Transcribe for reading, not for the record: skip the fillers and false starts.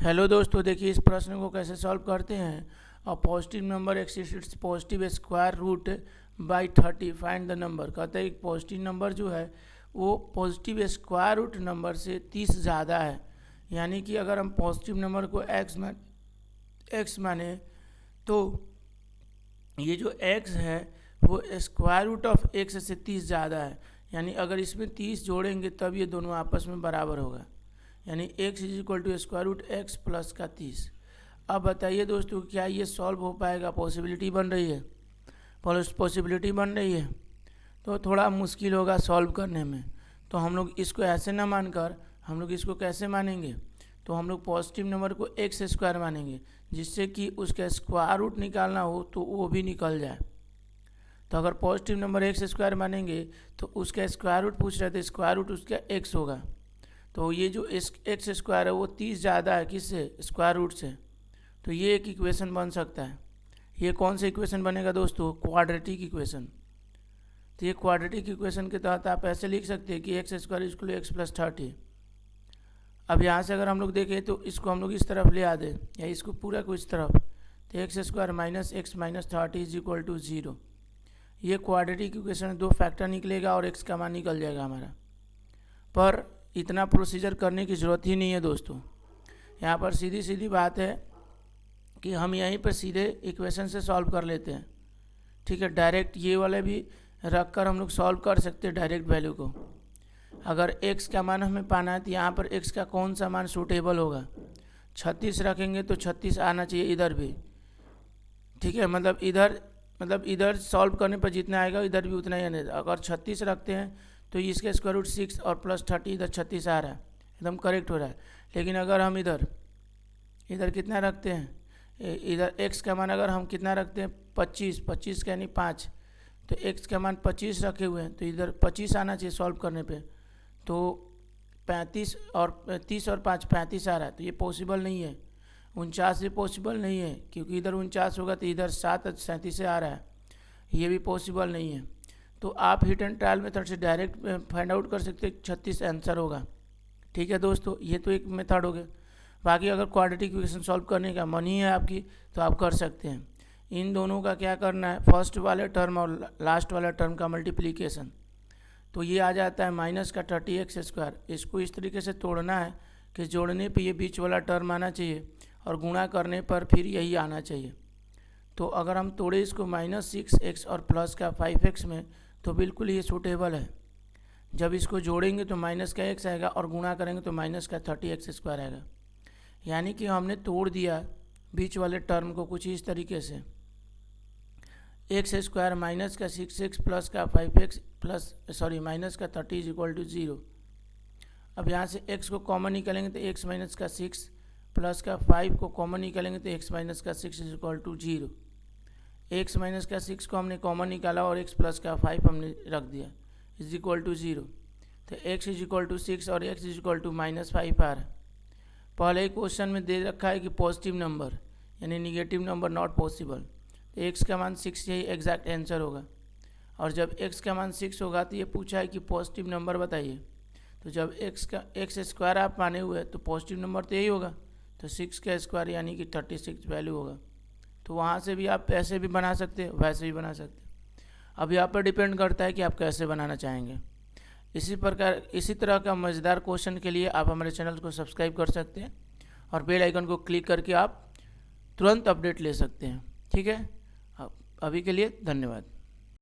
Hello दोस्तों, देखिए इस प्रश्न को कैसे सॉल्व करते हैं। A positive number exists positive square root by 30 find the number. कहते हैं एक पॉजिटिव नंबर जो है वो पॉजिटिव स्क्वायर रूट नंबर से 30 ज़्यादा है। यानी कि अगर हम पॉजिटिव नंबर को एक्स माने तो ये जो x है वो स्क्वायर रूट ऑफ x से 30 ज़्यादा है। यानी अगर इसमें 30 जोड़ेंगे तब ये दोनों आपस में बराबर होगा। यानी x is equal to square root x plus का 30। अब बताइए दोस्तों, क्या ये सॉल्व हो पाएगा? पॉसिबिलिटी बन रही है, पॉसिबिलिटी बन रही है तो थोड़ा मुश्किल होगा सॉल्व करने में। तो हम लोग इसको ऐसे ना मानकर हम लोग इसको कैसे मानेंगे, तो हम लोग पॉजिटिव नंबर को एक्स स्क्वायर मानेंगे, जिससे कि उसका स्क्वायर रूट निकालना हो तो वो भी निकल जाए। तो अगर पॉजिटिव नंबर एक्स स्क्वायर मानेंगे तो उसका स्क्वायर रूट पूछ रहे थे, स्क्वायर रूट उसका एक्स होगा। तो ये जो एक्स स्क्वायर है वो 30 ज़्यादा है किससे? स्क्वायर रूट से। तो ये एक इक्वेशन बन सकता है। ये कौन सा इक्वेशन बनेगा दोस्तों? Quadratic equation. तो ये क्वाड्रेटिक इक्वेशन के तहत आप ऐसे लिख सकते हैं कि x square equal to x plus 30। अब यहाँ से अगर हम लोग देखें तो इसको हम लोग इस तरफ ले आ दें या इसको पूरा को इस तरफ, तो x square minus x minus 30 is equal to 0। ये क्वाड्रेटिक इक्वेशन दो फैक्टर निकलेगा और एक्स का मान निकल जाएगा हमारा। पर इतना प्रोसीजर करने की ज़रूरत ही नहीं है दोस्तों। यहाँ पर सीधी सीधी बात है कि हम यहीं पर सीधे इक्वेशन से सॉल्व कर लेते हैं। ठीक है, डायरेक्ट ये वाले भी रख कर हम लोग सॉल्व कर सकते हैं डायरेक्ट वैल्यू को। अगर x का मान हमें पाना है तो यहाँ पर x का कौन सा मान सूटेबल होगा? 36 रखेंगे तो 36 आना चाहिए इधर भी। ठीक है, मतलब इधर सॉल्व करने पर जितना आएगा इधर भी उतना ही आने। अगर 36 रखते हैं तो इसके स्क्वायर रूट 6 और प्लस 30 इधर 36 आ रहा है, एकदम करेक्ट हो रहा है। लेकिन अगर हम इधर कितना रखते हैं, इधर x का मान अगर हम कितना रखते हैं 25 का यानी 5, तो x का मान 25 रखे हुए हैं तो इधर 25 आना चाहिए सॉल्व करने पे। तो 35 और 30 और 5 35 आ रहा है, तो ये पॉसिबल नहीं है। 49 भी पॉसिबल नहीं है क्योंकि इधर 49 होगा तो इधर 7 37 से आ रहा है, ये भी पॉसिबल नहीं है। तो आप हिट एंड ट्रायल मेथड से डायरेक्ट फाइंड आउट कर सकते हैं 36 आंसर होगा। ठीक है दोस्तों, ये तो एक मेथड हो गया। बाकी अगर क्वाड्रेटिक इक्वेशन सॉल्व करने का मन ही है आपकी तो आप कर सकते हैं। इन दोनों का क्या करना है, फर्स्ट वाले टर्म और लास्ट वाला टर्म का मल्टीप्लिकेशन। तो ये आ जाता है माइनस का 30x स्क्वायर। इसको इस तरीके से तोड़ना है कि जोड़ने पे ये बीच वाला टर्म आना चाहिए और गुणा करने पर फिर यही आना चाहिए। तो अगर हम तोड़े इसको -6x और प्लस का 5x में तो बिल्कुल ये सूटेबल है। जब इसको जोड़ेंगे तो माइनस का x आएगा और गुणा करेंगे तो माइनस का 30x स्क्वायर आएगा। यानी कि हमने तोड़ दिया बीच वाले टर्म को कुछ इस तरीके से, एक्स स्क्वायर माइनस का 6x प्लस का 5x माइनस का 30 इज इक्वल टू 0। अब यहाँ से x को कॉमन निकालेंगे तो x माइनस का 6 प्लस का 5 को कॉमन निकालेंगे तो x माइनस का 6 is equal to 0। x minus का 6 को हमने कॉमन निकाला और x प्लस का 5 हमने रख दिया इज इक्वल टू 0। तो x इज इक्वल टू 6 और x इज इक्वल टू -5 आ रहा है। पहले ही क्वेश्चन में दे रखा है कि पॉजिटिव नंबर यानी निगेटिव नंबर नॉट पॉसिबल। तो x का मान 6 यही एग्जैक्ट आंसर होगा। और जब x का मान 6 होगा तो ये पूछा है कि पॉजिटिव नंबर बताइए। तो जब x स्क्वायर आप माने हुए तो पॉजिटिव नंबर तो यही होगा, तो 6 का स्क्वायर यानी कि 36 वैल्यू होगा। तो वहाँ से भी आप ऐसे भी बना सकते हैं, वैसे भी बना सकते हैं। अभी आप पर डिपेंड करता है कि आप कैसे बनाना चाहेंगे। इसी तरह का मज़ेदार क्वेश्चन के लिए आप हमारे चैनल को सब्सक्राइब कर सकते हैं और बेल आइकन को क्लिक करके आप तुरंत अपडेट ले सकते हैं। ठीक है, अभी के लिए धन्यवाद।